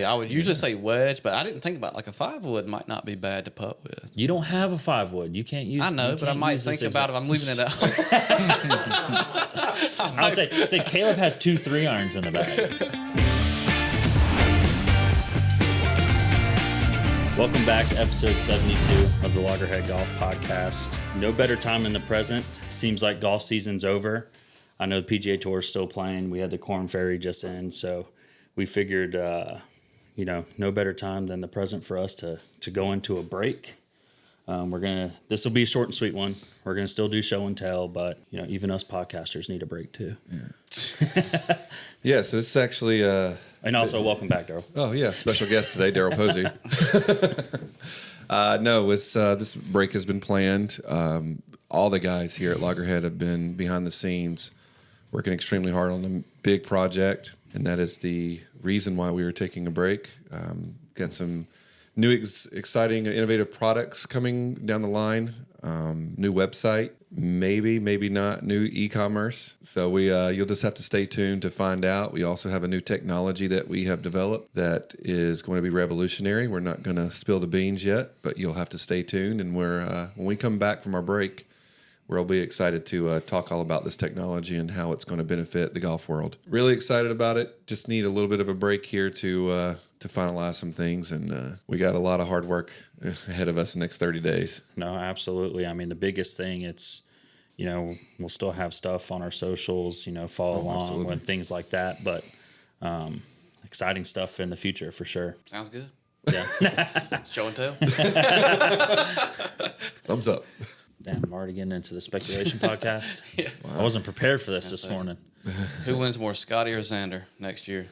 I would usually say wedge, but I didn't think about like a 5-wood might not be bad to putt with. You don't have a 5-wood. You can't use. I know, but I might think about if I'm leaving it out. I'll say Caleb has 2 3-irons in the bag. Welcome back to episode 72 of the Loggerhead Golf Podcast. No better time than the present. Seems like golf season's over. I know the PGA Tour is still playing. We had the Corn Ferry just in, so we figured, no better time than the present for us to go into a break. This will be a short and sweet one. We're gonna still do show and tell, but even us podcasters need a break too. Yeah. Yeah. So this is actually, and also welcome back, Daryl. Oh yeah, special guest today, Daryl Posey. This break has been planned. All the guys here at Loggerhead have been behind the scenes, working extremely hard on a big project, and that is the reason why we were taking a break. Got some new, exciting, innovative products coming down the line. New website, maybe not. New e-commerce. So you'll just have to stay tuned to find out. We also have a new technology that we have developed that is going to be revolutionary. We're not going to spill the beans yet, but you'll have to stay tuned. And when we come back from our break, we'll be excited to talk all about this technology and how it's going to benefit the golf world. Really excited about it. Just need a little bit of a break here to finalize some things, and we got a lot of hard work ahead of us the next 30 days. No, absolutely. I mean, the biggest thing, it's, we'll still have stuff on our socials, follow along and things like that, but exciting stuff in the future for sure. Sounds good. Yeah. Show and tell. Thumbs up. Damn, I'm already getting into the speculation podcast. Yeah. Wow. I wasn't prepared for this morning. Who wins more, Scotty or Xander next year?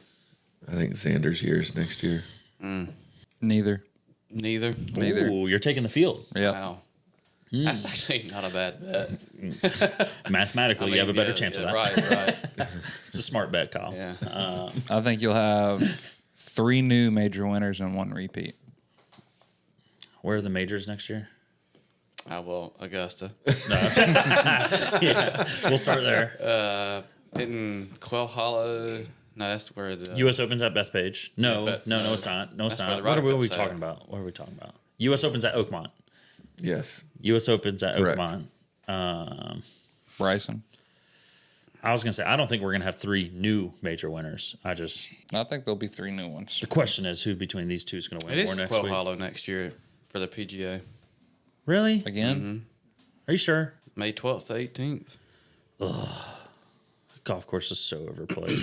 I think Xander's year's next year. Neither. Ooh, you're taking the field. Yeah. Wow. That's actually not a bad bet. Mathematically, you have a better chance of that. Right. It's a smart bet, Kyle. Yeah. I think you'll have 3 new major winners and 1 repeat. Where are the majors next year? Augusta. No. Yeah, we'll start there. Hitting Quail Hollow. No, that's where the U.S. Open's at Bethpage. No, it's not. No, it's not. What are we talking about? U.S. Open's at Oakmont. Yes. U.S. Open's at Correct. Oakmont. Bryson. I was going to say, I don't think we're going to have 3 new major winners. I think there'll be 3 new ones. The question is who between these two is going to win It more is next Quail week. Hollow next year for the PGA. Really? Again? Mm-hmm. Are you sure? May 12th to 18th. Golf course is so overplayed.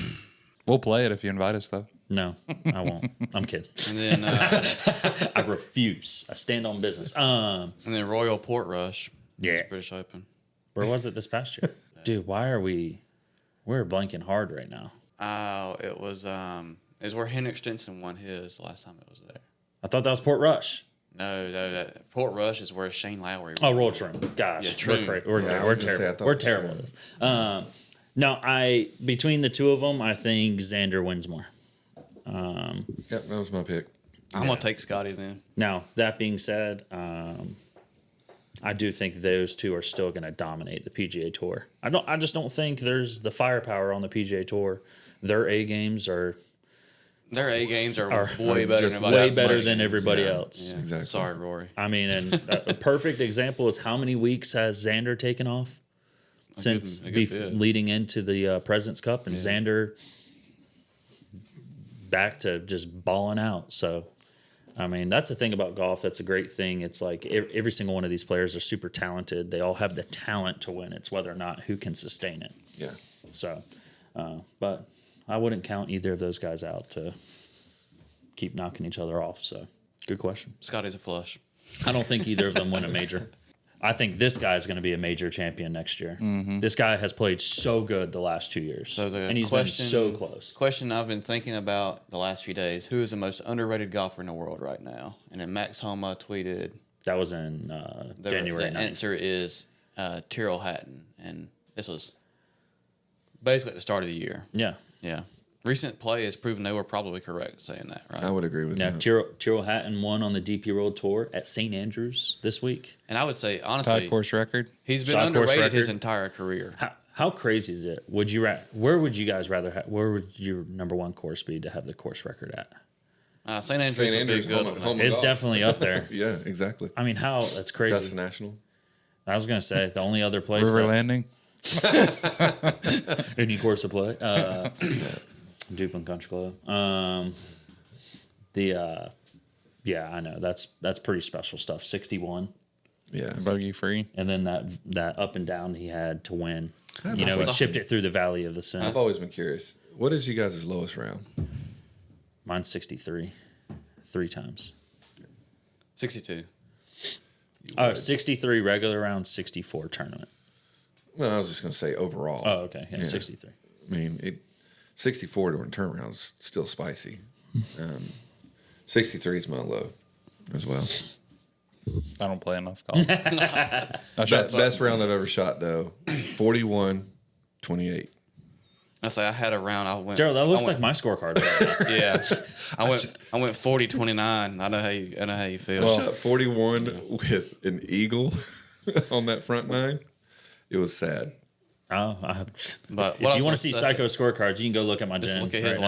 We'll play it if you invite us, though. No, I won't. I'm kidding. And then I refuse. I stand on business. and then Royal Portrush. Yeah. British Open. Where was it this past year? Dude, we're blanking hard right now. Oh, it was where Henrik Stenson won his last time it was there. I thought that was Port Rush. No, Port Rush is where Shane Lowry won. Oh, Royal Troon. Gosh, Yeah, Troon. we're I was gonna say, I terrible. thought We're it was terrible at this. No, between the two of them, I think Xander wins more. Yep, that was my pick. I'm going to take Scotty then. Now, that being said, I do think those two are still going to dominate the PGA Tour. I just don't think there's the firepower on the PGA Tour. Their A games are Their A games are way are better just than way better than everybody else. Yeah. Exactly. Sorry, Rory. I mean, and a perfect example is how many weeks has Xander taken off since a good bit. leading into the President's Cup, and Xander back to just balling out. So, I mean, that's the thing about golf. That's a great thing. It's like every single one of these players are super talented. They all have the talent to win. It's whether or not who can sustain it. Yeah. So, but I wouldn't count either of those guys out to keep knocking each other off. So, good question. Scotty's a flush. I don't think either of them win a major. I think this guy is going to be a major champion next year. Mm-hmm. This guy has played so good the last 2 years. So and he's been so close. Question I've been thinking about the last few days: who is the most underrated golfer in the world right now? And then Max Homa tweeted That was in January The 9th. answer is Tyrrell Hatton, and this was basically at the start of the year. Yeah. Yeah. Recent play has proven they were probably correct saying that, right? I would agree with Now, that. Tyrrell Hatton won on the DP World Tour at St. Andrews this week. And I would say, honestly, Tied course record. he's been Shot course underrated his record. entire career. How crazy is it? Where would you guys rather have? Where would your number one course be to have the course record at? St. Andrews would be a good one. It's definitely up there. Yeah, exactly. I mean, that's crazy. Augusta National. I was gonna say the only other place River Landing. any course of play. Duplin Country Club. Yeah, I know that's pretty special stuff. 61, Yeah. Bogey free. and then that up and down he had to win. You know, That's it chipped it through the Valley of the Sun. I've always been curious. What is you guys' lowest round? Mine's 63, 3 times. 62. 63 regular round, 64 tournament. Well, I was just going to say overall. Oh, okay, yeah. 63. I mean, 64 during turn round is still spicy. 63 is my low as well. I don't play enough golf. Best round I've ever shot, though, 41-28. I say I had a round. Gerald, that looks like my scorecard. Yeah, I went 40-29. I know how you feel. I shot 41 with an eagle on that front 9. It was sad. But if you want to see psycho scorecards, you can go look at my just gym. look at his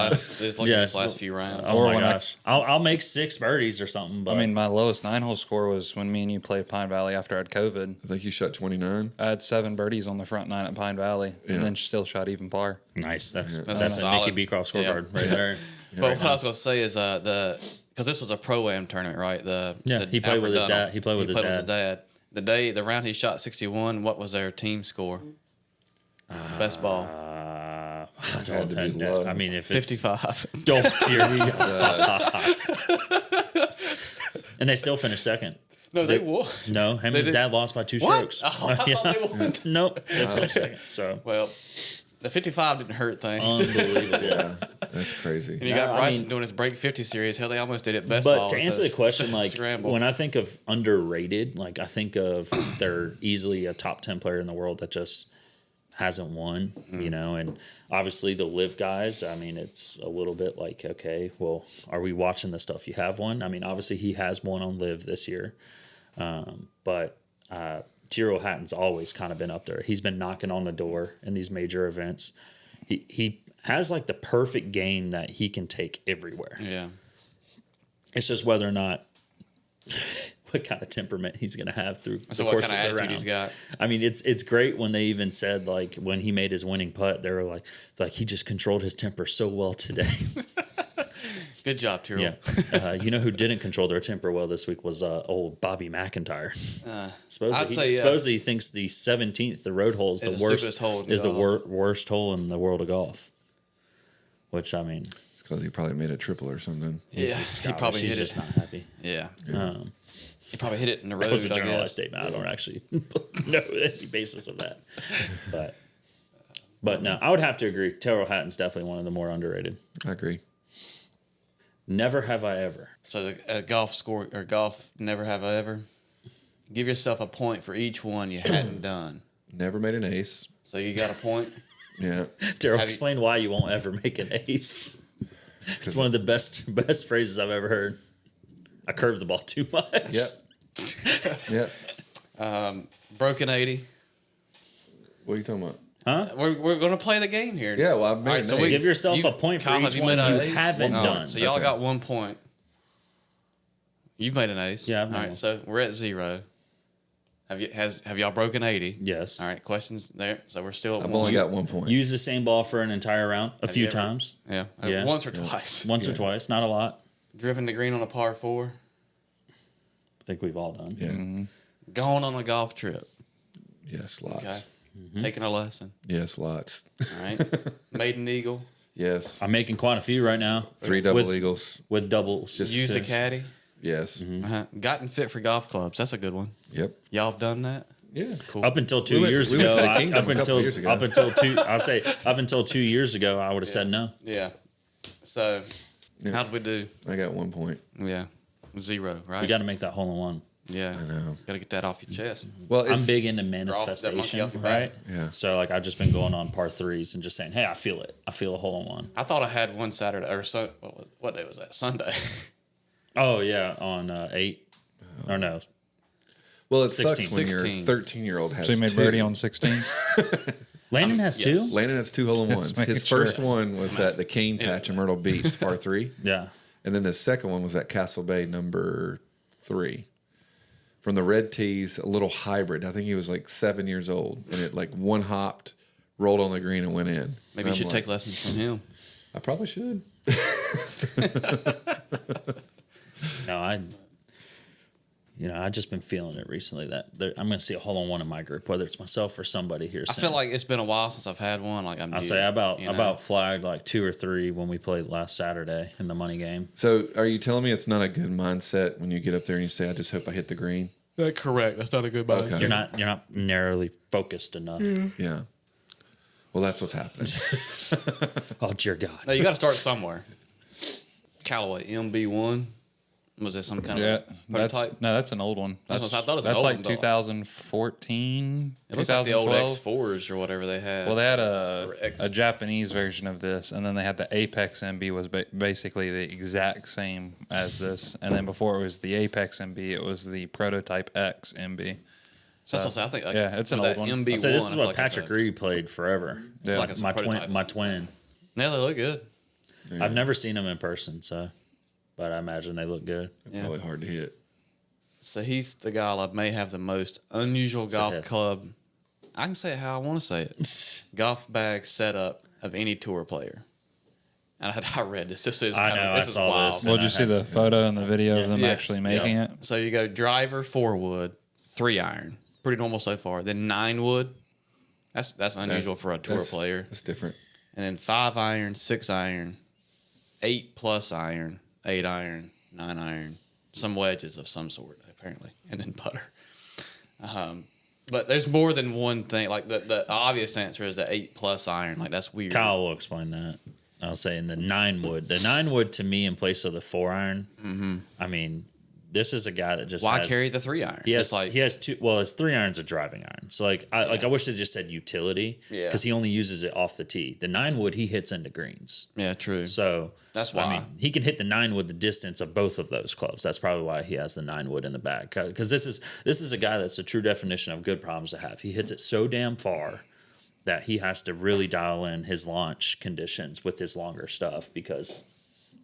last few rounds. Oh my gosh, I'll make 6 birdies or something. But I mean, my lowest 9-hole score was when me and you played Pine Valley after I had COVID. I think you shot 29. I had 7 birdies on the front 9 at Pine Valley, and then still shot even par. nice. That's a a solid- Mickey Beecroft scorecard right there. But what I was going to say is because this was a pro-am tournament, right? He played with his dad. He played with his dad. The round he shot 61. What was their team score? Best ball. Had to be low. I mean, if 55. it's don't and they still finished second. No, they won. No, him and his dad lost by 2 strokes. Oh, I thought they won. Nope, they finished second. So Well, the 55 didn't hurt things. unbelievable. Yeah, that's crazy. And you got No, I Bryson mean- doing his break 50 series. Hell, they almost did it best But ball. to answer so the question, like scramble. when I think of underrated, like I think of they're easily a top 10 player in the world that just hasn't won, you know, and obviously the live guys, I mean, it's a little bit like, okay, well, are we watching the stuff you have won? I mean, obviously he has won on live this year. But Tyrrell Hatton's always kind of been up there. He's been knocking on the door in these major events. He has like the perfect game that he can take everywhere. Yeah. It's just whether or not what kind of temperament he's going to have through So the what course kind of of the attitude round. he's got. I mean, it's great when they even said like when he made his winning putt, they were like he just controlled his temper so well today. Good job, Tyrrell. Yeah, you know who didn't control their temper well this week was old Bobby McIntyre. Supposedly he thinks the 17th, the road hole, is It's the the worst. stupidest hole in Is the golf. worst hole in the world of golf. Which I mean, It's because he probably made a triple or something. Yeah, he probably he's hit just it. not happy. Yeah. He probably hit it in the road, That was a I generalized guess. statement. I don't actually know any basis of that. But no, I would have to agree. Tyrrell Hatton's definitely one of the more underrated. I agree. Never have I ever. So a golf score or golf never have I ever. Give yourself a point for each one you hadn't done. Never made an ace. So you got a point. Yeah. Daryl, Have you- explain why you won't ever make an ace. It's one of the best phrases I've ever heard. I curve the ball too much. Yep. Yep. Broken 80. What are you talking about? We're going to play the game here. Yeah, well, I've made All right, an so ace. we- Give yourself You- a point for Kyle, each have you one made you an ace? haven't All done. So y'all Okay. got 1 point. You've made an ace. Yeah, I've All made right, one. so we're at 0. Have y'all broken 80? Yes. All right, questions there. So we're still at I've 1. only got 1 point. Use the same ball for an entire round a few you ever- times. Yeah. Yeah. Once or twice. Once or twice, not a lot. Driven the green on a par 4. I think we've all done. Yeah. Gone on a golf trip. Yes, lots. Okay. Taking a lesson. Yes, lots. All right. Maiden eagle. Yes. I'm making quite a few right now. 3 double with, eagles. with doubles. Just- Used a caddy. Yes. Gotten fit for golf clubs. That's a good one. Yep. Y'all have done that? Yeah. Cool. Up until 2 We went- years we went ago, to the Kingdom a couple years ago. up until 2 years ago, I would have said no. Yeah. So, how did we do? I got 1 point. Yeah. 0, right? We got to make that hole in one. Yeah. I know. Got to get that off your chest. Well, I'm it's, big into that monkey manifestation, off your back. right? Yeah. So like I've just been going on par 3s and just saying, hey, I feel it. I feel a hole in one. I thought I had one Saturday or what day was that? Sunday. Oh yeah, on 8 or no. Well, it 16. sucks when 16. your 13-year-old has So you made 2. birdie on 16? Landon has yes. two. Landon has 2 hole-in-ones. making His sure. first one was at the Cane Patch in Myrtle Beach, par 3. Yeah. And then the second one was at Castle Bay, number 3. From the red tees, a little hybrid. I think he was like 7 years old. And it like one hopped, rolled on the green, and went in. Maybe you should take lessons from him. I probably should. No, I've just been feeling it recently that I'm going to see a hole-in-one in my group, whether it's myself or somebody here I soon. feel like it's been a while since I've had one. Like I'll say I about flagged like 2 or 3 when we played last Saturday in the money game. So are you telling me it's not a good mindset when you get up there and you say, I just hope I hit the green? That's correct. That's not a good mindset. Okay. You're not narrowly focused enough. Yeah. Well, that's what's happening. Oh dear God! No, you got to start somewhere. Callaway MB1. Was that some kind of prototype? That's an old one. I thought it was an that's old like one, though. 2014. It looks like the old 2012. X4s or whatever they had. Well, they had Or a Japanese version of this, and then they had the Apex MB was basically the exact same as this. And then before it was the Apex MB, it was the Prototype X MB. So, That's what I think. Like, yeah, it's an old one. MB1. So this is I feel what like it's Patrick Reed played forever. Yeah. like it's a prototype. My twin. Yeah, they look good. Yeah. I've never seen them in person, but I imagine they look good. Yeah. Probably hard to hit. Sahith Theegala may have the most unusual golf Sahith. club. I can say it how I want to say it. Golf bag setup of any tour player. And I read this. This is kind of, this is saw wild. this. Well, did you see the photo and the video of them Yes. actually making Yeah. it? So you go driver, 4-wood, 3-iron. Pretty normal so far. Then 9-wood. That's unusual for a tour player. That's different. And then 5-iron, 6-iron, 8+ iron, 8-iron, 9-iron, some wedges of some sort apparently, and then putter. But there's more than one thing. Like the obvious answer is the 8+ iron. Like that's weird. Kyle will explain that. I'll say in the 9-wood. The 9-wood to me in place of the 4-iron. Mm-hmm. I mean, this is a guy that just Why has, carry the 3-iron? He has It's like he has 2. Well, his 3-iron's a driving iron. So I wish they just said utility. Yeah. Because he only uses it off the tee. The 9-wood he hits into greens. yeah, true. So That's why. I mean, he can hit the 9-wood the distance of both of those clubs. That's probably why he has the 9-wood in the bag. Because this is a guy that's a true definition of good problems to have. He hits it so damn far that he has to really dial in his launch conditions with his longer stuff because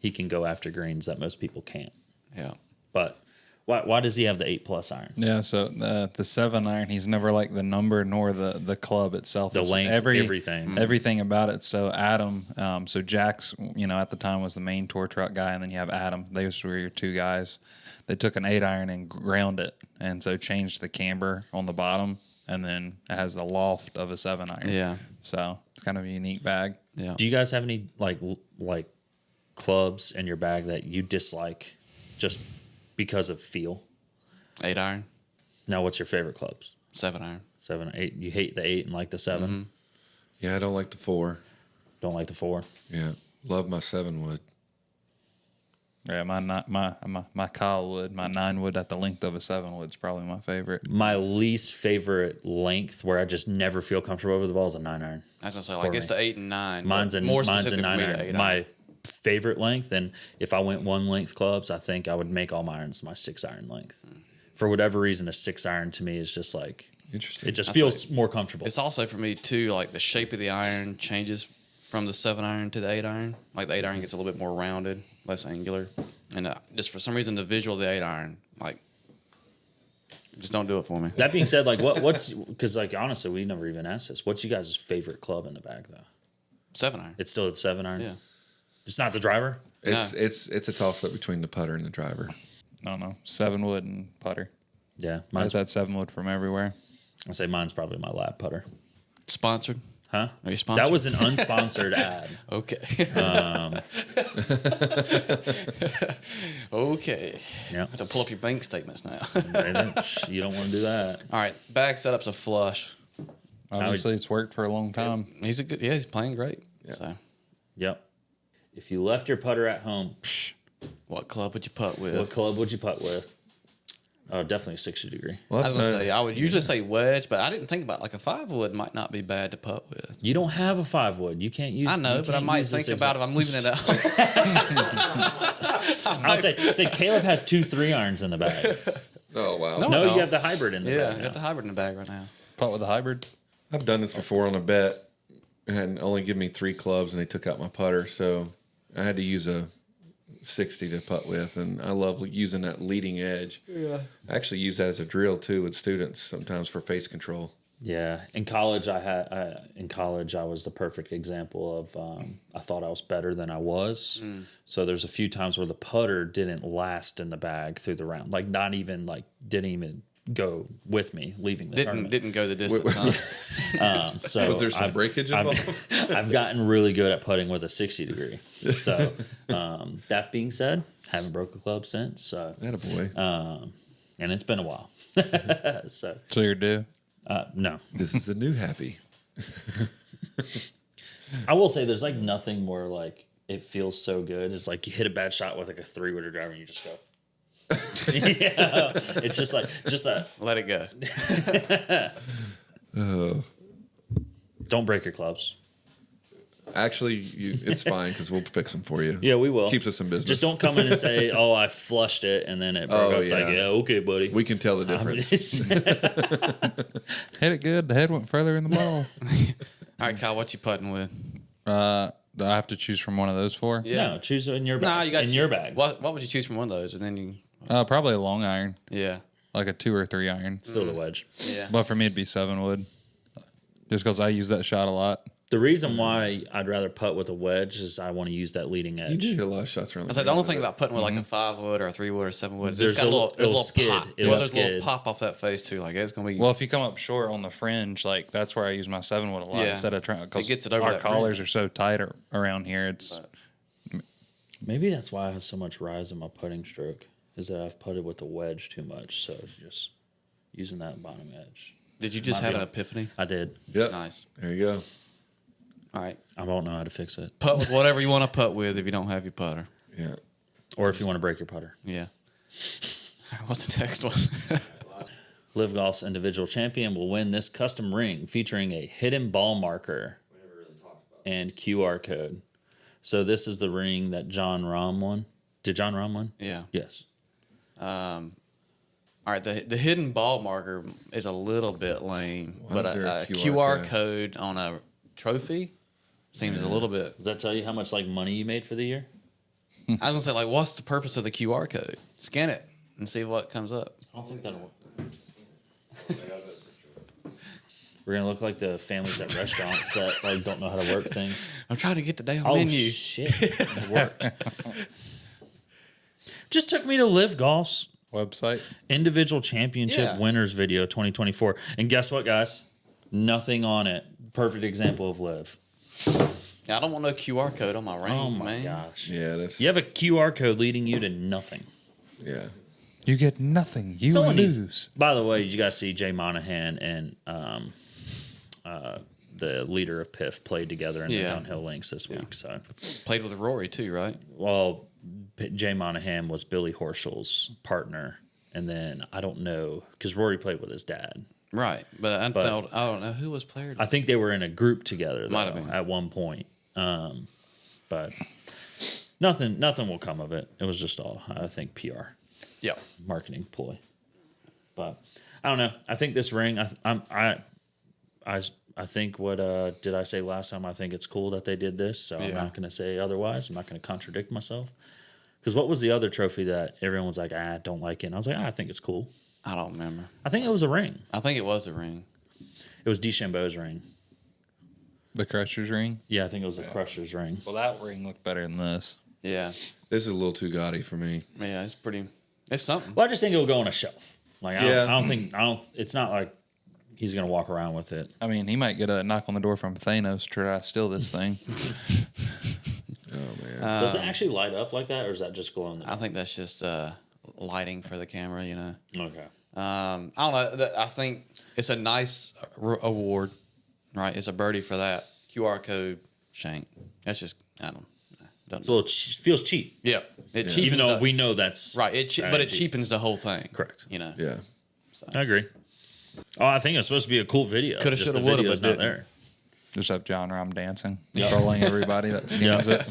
he can go after greens that most people can't. Yeah. But why does he have the 8+ iron? Yeah, so the 7-iron, he's never like the number nor the club itself. The It's length, everything. everything about it. So Adam, so Jack's, at the time was the main tour truck guy, and then you have Adam. Those were your 2 guys. They took an 8-iron and ground it, and so changed the camber on the bottom, and then it has the loft of a 7-iron. Yeah. So it's kind of a unique bag. Yeah. Do you guys have any like clubs in your bag that you dislike just because of feel? 8-iron, Now, what's your favorite clubs? 7-iron. 7, 8. You hate the 8 and like the 7. Mm-hmm. Yeah, I don't like the 4. Don't like the 4. Yeah, love my 7-wood. Yeah, my Kyle wood, my 9-wood at the length of a 7-wood is probably my favorite. My least favorite length, where I just never feel comfortable over the ball, is a 9-iron. I was gonna say like it's the 8 and 9. Mine's a more mine's a specific for me, 9-iron. 8-iron. My favorite length, and if I went 1-length clubs, I think I would make all my irons my 6-iron length. For whatever reason, a 6-iron to me is just like Interesting. it just I feels say- more comfortable. It's also for me too, like the shape of the iron changes from the 7-iron to the 8-iron. Like the 8-iron gets a little bit more rounded, less angular, and just for some reason the visual of the 8-iron, like, just don't do it for me. That being said, like what's because like honestly, we never even asked this. What's you guys' favorite club in the bag though? 7-iron. It's still the 7-iron. Yeah. It's not the driver. It's a toss up between the putter and the driver. I don't know, 7-wood and putter. Yeah, I mine's. that 7-wood from everywhere. I say mine's probably my lap putter. Sponsored? Huh? Are you sponsored? That was an unsponsored ad. Okay. Okay. Yeah. Have to pull up your bank statements now. You don't want to do that. All right. Bag setup's a flush. Obviously, it's worked for a long time. He's playing great. Yeah. So, Yep. If you left your putter at home, what club would you putt with? what club would you putt with? Oh, definitely a 60-degree. Well, I was gonna say I would usually say wedge, but I didn't think about like a 5-wood might not be bad to putt with. You don't have a 5-wood. You can't use. I know, you but I can't might use the think about it. 6-iron. I'm leaving it out. I'll say Caleb has 2 3-irons in the bag. Oh wow. No, No. you have the hybrid in the Yeah, bag. I got the hybrid in the bag right now. Putt with a hybrid. I've done this before on a bet and only give me 3 clubs and they took out my putter, so I had to use 60 to putt with, and I love using that leading edge. Yeah. I actually use that as a drill too with students sometimes for face control. Yeah, in college, I was the perfect example of I thought I was better than I was. So there's a few times where the putter didn't last in the bag through the round, like didn't even go with me leaving the tournament. Didn't go the distance. Huh? So Was there some breakage involved? I've gotten really good at putting with a 60 degree. So that being said, haven't broke a club since. So Attaboy. and it's been a while. So you're due. no. This is a new happy. I will say there's like nothing more like it feels so good. It's like you hit a bad shot with like a 3-wooder driver and you just go. Yeah, it's just that. Let it go. Don't break your clubs. Actually, it's fine because we'll fix them for you. Yeah, we will. Keeps us in business. Just don't come in and say, "Oh, I flushed it," and then it broke up. It's like, yeah, okay, buddy. We can tell the difference. Hit it good. The head went further in the ball. All right, Kyle, what you putting with? I have to choose from one of those 4. Yeah. No, choose in your bag. Nah, you got your bag. What would you choose from one of those? And then you, Probably a long iron, yeah, like a 2 or 3 iron. Still the wedge. yeah. But for me, it'd be 7 wood, just because I use that shot a lot. The reason why I'd rather putt with a wedge is I want to use that leading You edge. do hit a lot of shots around. I said the only thing about putting with like a 5-wood or a 3-wood or a 7-wood is There's it's got a little it'll skid. pop. It'll There's a skid. little pop off that face too. Like it's gonna be. Well, if you come up short on the fringe, like that's where I use my 7 wood a lot Yeah. instead of trying. Because It gets it over our that collars fringe. are so tight around here. It's Maybe that's why I have so much rise in my putting stroke. Is that I've putted with the wedge too much, so just using that bottom edge. Did you just Might have be. an epiphany? I did. Yep. Nice. There you go. All right. I don't know how to fix it. Putt with whatever you want to putt with if you don't have your putter. Yeah. Or if you want to break your putter. Yeah. What's the next one? Live Golf's individual champion will win this custom ring featuring a hidden ball marker and QR code. So this is the ring that John Rahm won. Did John Rahm win? Yeah. Yes. All right. The hidden ball marker is a little bit lame, Why but is there a a QR QR code on a trophy seems a little bit. Does that tell you how much like money you made for the year? I was gonna say, like, what's the purpose of the QR code? Scan it and see what comes up. I don't think that'll work. We're gonna look like the families at restaurants that like don't know how to work things. I'm trying to get the damn Oh menu. shit! It worked. Just took me to Live Golf's website. individual championship Yeah. winners video 2024, and guess what, guys? Nothing on it. Perfect example of Live. Yeah, I don't want no QR code on my ring, Oh my man. gosh! Yeah. That's. You have a QR code leading you to nothing. Yeah. You get nothing. You Someone lose. needs- By the way, did you guys see Jay Monahan and the leader of PIF played together in the Yeah. downhill links this week? So, Played with Rory too, right? well, Jay Monahan was Billy Horschel's partner, and then I don't know because Rory played with his dad. Right, but I don't know who was played. I think they were in a group together Might have though, been. at one point. But nothing will come of it. It was just all, I think, PR Yeah, marketing ploy. But I don't know. I think this ring. I think what did I say last time? I think it's cool that they did this. So I'm Yeah. not going to say otherwise. I'm not going to contradict myself. Because what was the other trophy that everyone was like, I don't like it? And I was like, I think it's cool. I don't remember. I think it was a ring. I think it was a ring. It was DeChambeau's ring. The Crusher's ring. Yeah, I think it was the Crusher's ring. Well, that ring looked better than this. Yeah, This is a little too gaudy for me. yeah, it's pretty. It's something. Well, I just think it'll go on a shelf. Like Yeah. I don't think it's not like he's gonna walk around with it. I mean, he might get a knock on the door from Thanos to try to steal this thing. Oh man. Does it actually light up like that, or is that just glow in the I think that's just lighting for the camera. You know. Okay. I don't know. I think it's a nice award, right? It's a birdie for that QR code shank. That's just I don't. It's a little feels cheap, Yep. It cheapens even though the- we know that's right. But it cheap. cheapens the whole thing. Correct. You know. Yeah. I agree. Oh, I think it's supposed to be a cool video. Coulda, Just shoulda, the woulda, video's but not didn't. there. Just have John Rahm dancing, trolling everybody that scans it.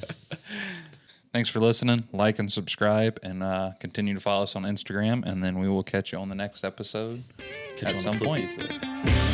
Thanks for listening. Like and subscribe, and continue to follow us on Instagram. And then we will catch you on the next episode Catch at you on some the point. flippy flip.